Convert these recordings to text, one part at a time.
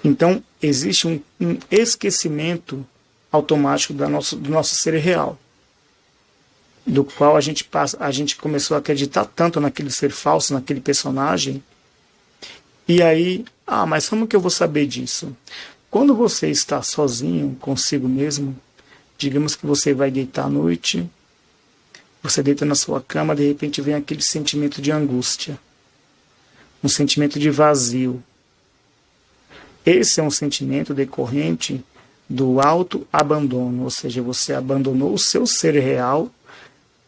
Então, existe um esquecimento automático do nosso ser real, do qual a gente começou a acreditar tanto naquele ser falso, naquele personagem. E aí, mas como que eu vou saber disso? Quando você está sozinho consigo mesmo, digamos que você vai deitar à noite, você deita na sua cama, de repente vem aquele sentimento de angústia, um sentimento de vazio. Esse é um sentimento decorrente do autoabandono, ou seja, você abandonou o seu ser real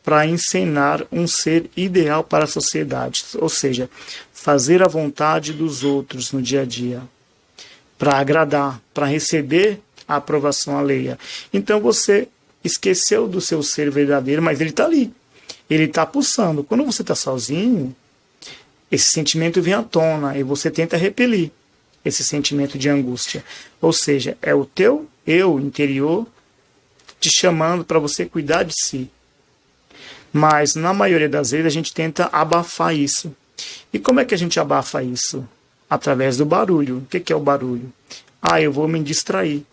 para encenar um ser ideal para a sociedade, ou seja, fazer a vontade dos outros no dia a dia, para agradar, para receber a aprovação alheia. Então você esqueceu do seu ser verdadeiro, mas ele está ali, ele está pulsando. Quando você está sozinho, esse sentimento vem à tona e você tenta repelir esse sentimento de angústia. Ou seja, é o teu eu interior te chamando para você cuidar de si. Mas, na maioria das vezes, a gente tenta abafar isso. E como é que a gente abafa isso? Através do barulho. O que é o barulho? Eu vou me distrair.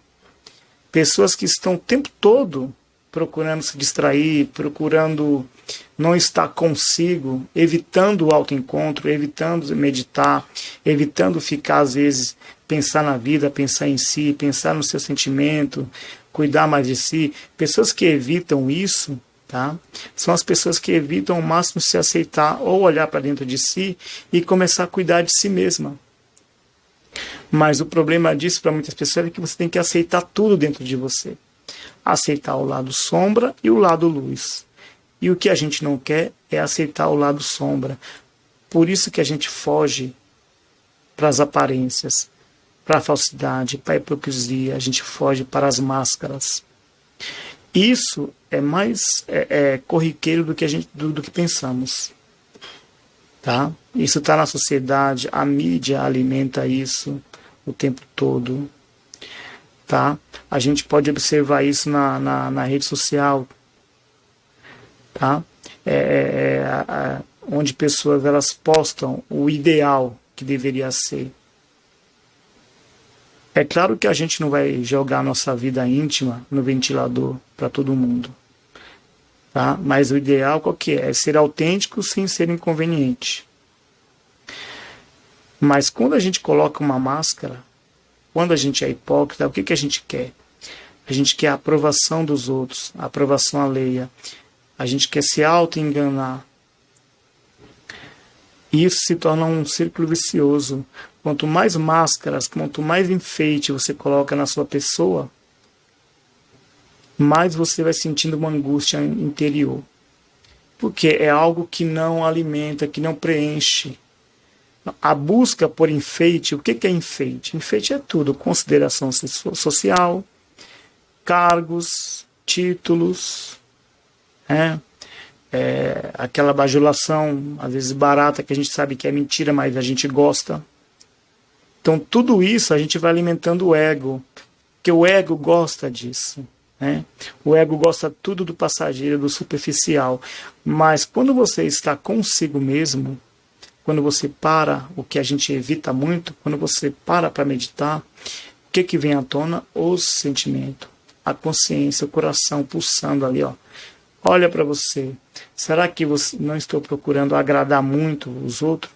Pessoas que estão o tempo todo procurando se distrair, procurando não estar consigo, evitando o autoencontro, evitando meditar, evitando ficar, às vezes, pensar na vida, pensar em si, pensar no seu sentimento, cuidar mais de si. Pessoas que evitam isso, tá? São as pessoas que evitam ao máximo se aceitar ou olhar para dentro de si e começar a cuidar de si mesma. Mas o problema disso para muitas pessoas é que você tem que aceitar tudo dentro de você. Aceitar o lado sombra e o lado luz. E o que a gente não quer é aceitar o lado sombra. Por isso que a gente foge para as aparências, para a falsidade, para a hipocrisia, a gente foge para as máscaras. Isso é mais corriqueiro do que pensamos. Tá? Isso está na sociedade, a mídia alimenta isso o tempo todo. Tá? A gente pode observar isso na rede social, tá? Onde pessoas elas postam o ideal que deveria ser. É claro que a gente não vai jogar a nossa vida íntima no ventilador para todo mundo, tá? Mas o ideal qual que é? É ser autêntico sem ser inconveniente. Mas quando a gente coloca uma máscara, quando a gente é hipócrita, o que a gente quer? A gente quer a aprovação dos outros, a aprovação alheia. A gente quer se auto-enganar. E isso se torna um círculo vicioso. Quanto mais máscaras, quanto mais enfeite você coloca na sua pessoa, mais você vai sentindo uma angústia interior. Porque é algo que não alimenta, que não preenche. A busca por enfeite, o que é enfeite? Enfeite é tudo, consideração social, cargos, títulos, aquela bajulação, às vezes barata, que a gente sabe que é mentira, mas a gente gosta. Então tudo isso a gente vai alimentando o ego, porque o ego gosta disso. O ego gosta tudo do passageiro, do superficial. Mas quando você está consigo mesmo, quando você para, o que a gente evita muito, quando você para meditar, o que vem à tona? O sentimento, a consciência, o coração pulsando ali, ó. Olha para você. Será que você não estou procurando agradar muito os outros?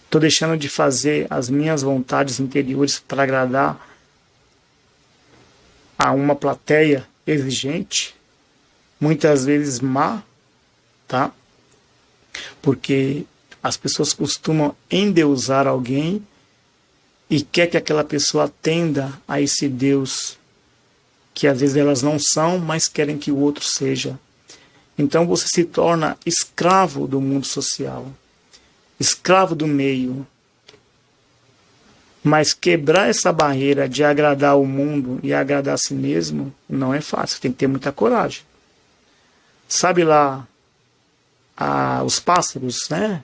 Estou deixando de fazer as minhas vontades interiores para agradar a uma plateia exigente, muitas vezes má, tá? Porque as pessoas costumam endeusar alguém e quer que aquela pessoa atenda a esse Deus que às vezes elas não são, mas querem que o outro seja. Então você se torna escravo do mundo social, escravo do meio. Mas quebrar essa barreira de agradar o mundo e agradar a si mesmo não é fácil, tem que ter muita coragem. Sabe lá, os pássaros, né?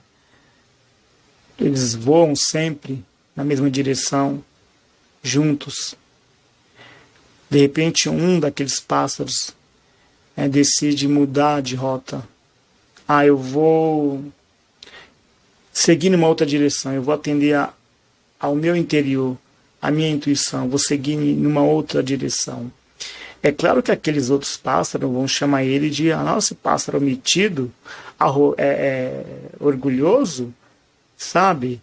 Eles voam sempre na mesma direção, juntos. De repente, um daqueles pássaros decide mudar de rota. Eu vou seguir numa outra direção, eu vou atender ao meu interior, à minha intuição, vou seguir numa outra direção. É claro que aqueles outros pássaros vão chamar ele de nosso pássaro metido, orgulhoso, sabe?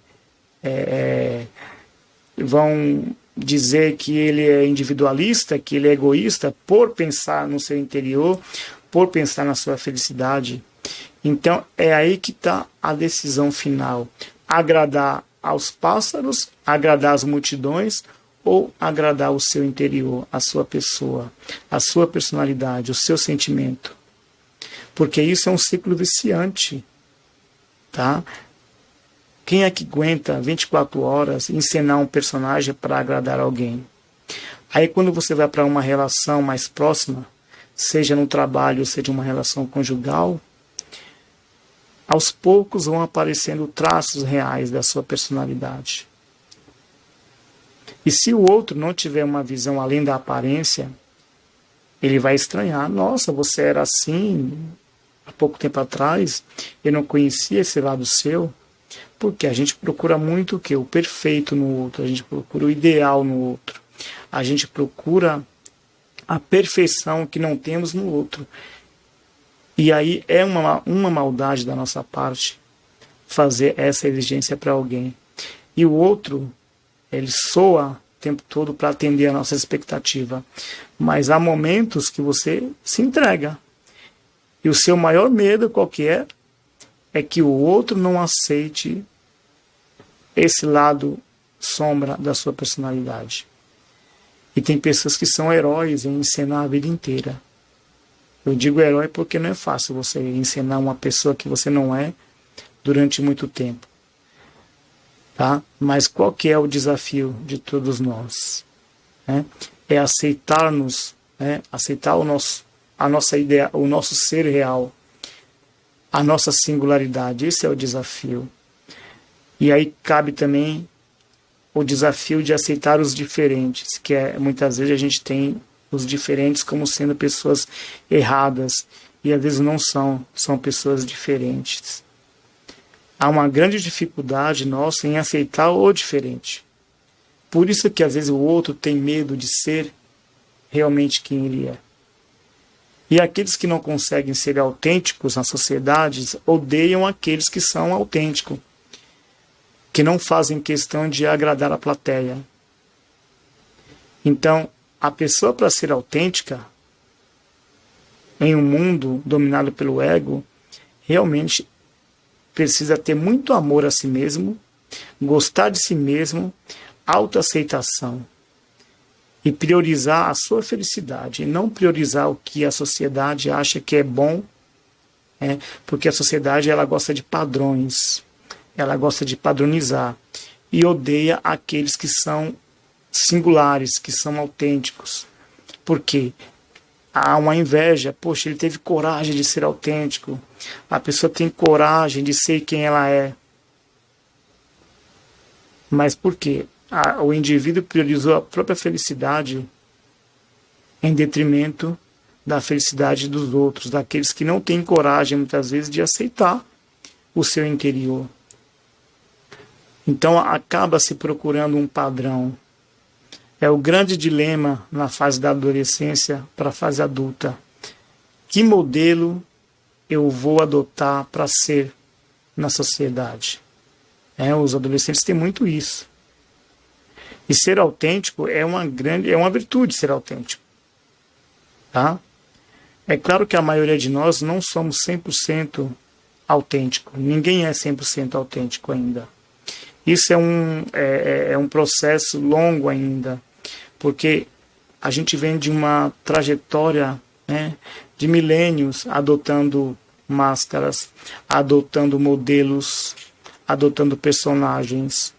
Vão dizer que ele é individualista, que ele é egoísta, por pensar no seu interior, por pensar na sua felicidade. Então é aí que está a decisão final: agradar aos pássaros, agradar as multidões, ou agradar o seu interior, a sua pessoa, a sua personalidade, o seu sentimento. Porque isso é um ciclo viciante, tá? Quem é que aguenta 24 horas encenar um personagem para agradar alguém? Aí quando você vai para uma relação mais próxima, seja no trabalho, seja uma relação conjugal, aos poucos vão aparecendo traços reais da sua personalidade. E se o outro não tiver uma visão além da aparência, ele vai estranhar. Nossa, você era assim há pouco tempo atrás, eu não conhecia esse lado seu. Porque a gente procura muito o quê? O perfeito no outro, a gente procura o ideal no outro, a gente procura a perfeição que não temos no outro. E aí é uma maldade da nossa parte fazer essa exigência para alguém. E o outro, ele soa o tempo todo para atender a nossa expectativa. Mas há momentos que você se entrega. E o seu maior medo, qual que é? É que o outro não aceite esse lado sombra da sua personalidade. E tem pessoas que são heróis em encenar a vida inteira. Eu digo herói porque não é fácil você encenar uma pessoa que você não é durante muito tempo. Tá? Mas qual que é o desafio de todos nós? É aceitar-nos, aceitar a nossa ideia, o nosso ser real, a nossa singularidade. Esse é o desafio. E aí cabe também o desafio de aceitar os diferentes, que muitas vezes a gente tem os diferentes como sendo pessoas erradas, e às vezes não são pessoas diferentes. Há uma grande dificuldade nossa em aceitar o diferente. Por isso que às vezes o outro tem medo de ser realmente quem ele é. E aqueles que não conseguem ser autênticos na sociedade odeiam aqueles que são autênticos, que não fazem questão de agradar a plateia. Então, a pessoa, para ser autêntica, em um mundo dominado pelo ego, realmente precisa ter muito amor a si mesmo, gostar de si mesmo, autoaceitação e priorizar a sua felicidade, e não priorizar o que a sociedade acha que é bom, porque a sociedade ela gosta de padrões. Ela gosta de padronizar e odeia aqueles que são singulares, que são autênticos. Por quê? Há uma inveja. Poxa, ele teve coragem de ser autêntico. A pessoa tem coragem de ser quem ela é. Mas por quê? O indivíduo priorizou a própria felicidade em detrimento da felicidade dos outros, daqueles que não têm coragem, muitas vezes, de aceitar o seu interior. Então acaba se procurando um padrão. É o grande dilema na fase da adolescência para a fase adulta. Que modelo eu vou adotar para ser na sociedade? Os adolescentes têm muito isso. E ser autêntico é uma virtude ser autêntico. Tá? É claro que a maioria de nós não somos 100% autêntico. Ninguém é 100% autêntico ainda. Isso é um processo longo ainda, porque a gente vem de uma trajetória de milênios adotando máscaras, adotando modelos, adotando personagens.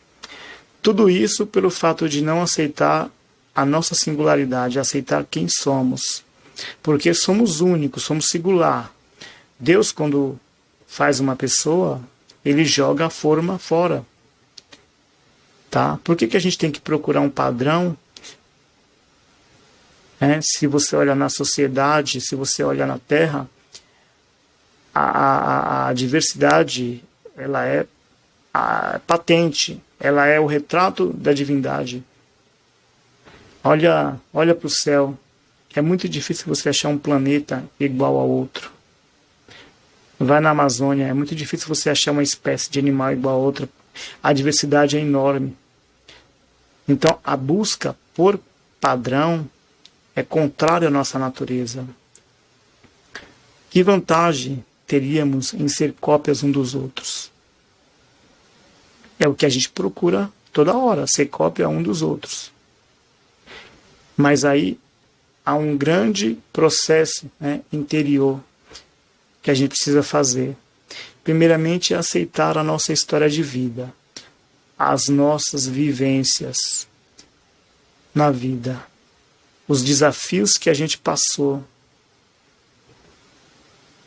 Tudo isso pelo fato de não aceitar a nossa singularidade, aceitar quem somos. Porque somos únicos, somos singular. Deus, quando faz uma pessoa, ele joga a forma fora. Tá? Por que a gente tem que procurar um padrão? Se você olha na sociedade, se você olha na Terra, a diversidade ela é patente, ela é o retrato da divindade. Olha para o céu, é muito difícil você achar um planeta igual ao outro. Vai na Amazônia, é muito difícil você achar uma espécie de animal igual a outra. A diversidade é enorme. Então, a busca por padrão é contrária à nossa natureza. Que vantagem teríamos em ser cópias um dos outros? É o que a gente procura toda hora, ser cópia um dos outros. Mas aí há um grande processo, né, interior que a gente precisa fazer. Primeiramente, aceitar a nossa história de vida, as nossas vivências na vida, os desafios que a gente passou.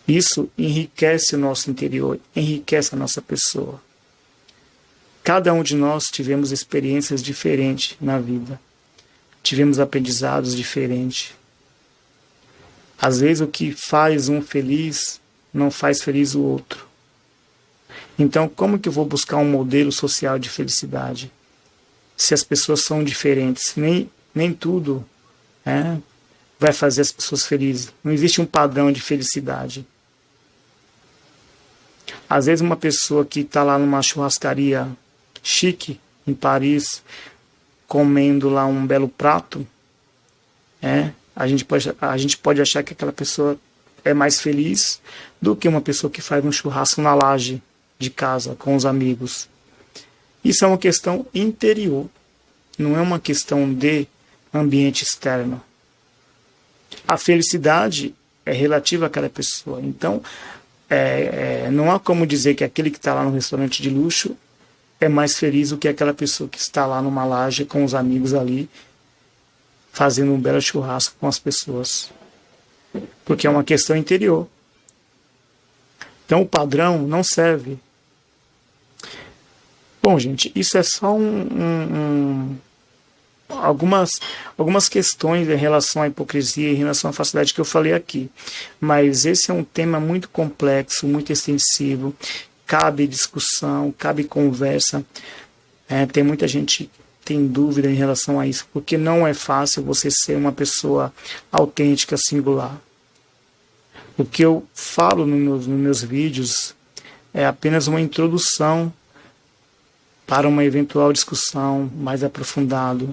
Isso enriquece o nosso interior, enriquece a nossa pessoa. Cada um de nós tivemos experiências diferentes na vida, tivemos aprendizados diferentes. Às vezes o que faz um feliz não faz feliz o outro. Então, como que eu vou buscar um modelo social de felicidade? Se as pessoas são diferentes, nem tudo vai fazer as pessoas felizes. Não existe um padrão de felicidade. Às vezes uma pessoa que está lá numa churrascaria chique, em Paris, comendo lá um belo prato, a gente pode achar que aquela pessoa é mais feliz do que uma pessoa que faz um churrasco na laje de casa, com os amigos. Isso é uma questão interior, não é uma questão de ambiente externo. A felicidade é relativa àquela pessoa. Então, não há como dizer que aquele que está lá no restaurante de luxo é mais feliz do que aquela pessoa que está lá numa laje com os amigos ali, fazendo um belo churrasco com as pessoas. Porque é uma questão interior. Então, o padrão não serve. Bom, gente, isso é só algumas questões em relação à hipocrisia, em relação à falsidade que eu falei aqui. Mas esse é um tema muito complexo, muito extensivo, cabe discussão, cabe conversa. Tem muita gente que tem dúvida em relação a isso, porque não é fácil você ser uma pessoa autêntica, singular. O que eu falo nos meus vídeos é apenas uma introdução para uma eventual discussão mais aprofundada.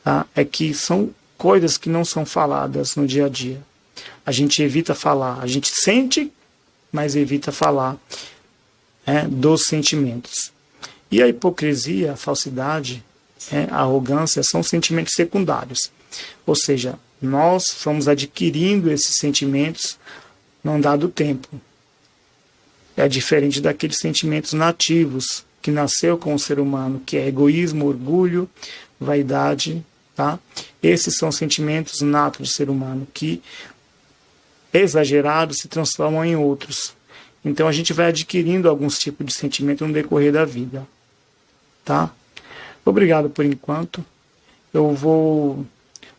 Tá? É que são coisas que não são faladas no dia a dia. A gente evita falar, a gente sente, mas evita falar dos sentimentos. E a hipocrisia, a falsidade, a arrogância são sentimentos secundários. Ou seja, nós fomos adquirindo esses sentimentos num dado tempo. É diferente daqueles sentimentos nativos que nasceu com o ser humano, que é egoísmo, orgulho, vaidade. Tá? Esses são sentimentos natos do ser humano que, exagerados, se transformam em outros. Então a gente vai adquirindo alguns tipos de sentimento no decorrer da vida. Tá? Obrigado por enquanto. Eu vou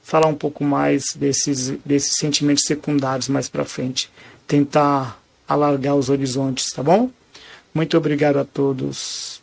falar um pouco mais desses sentimentos secundários mais para frente. Tentar alargar os horizontes, tá bom? Muito obrigado a todos.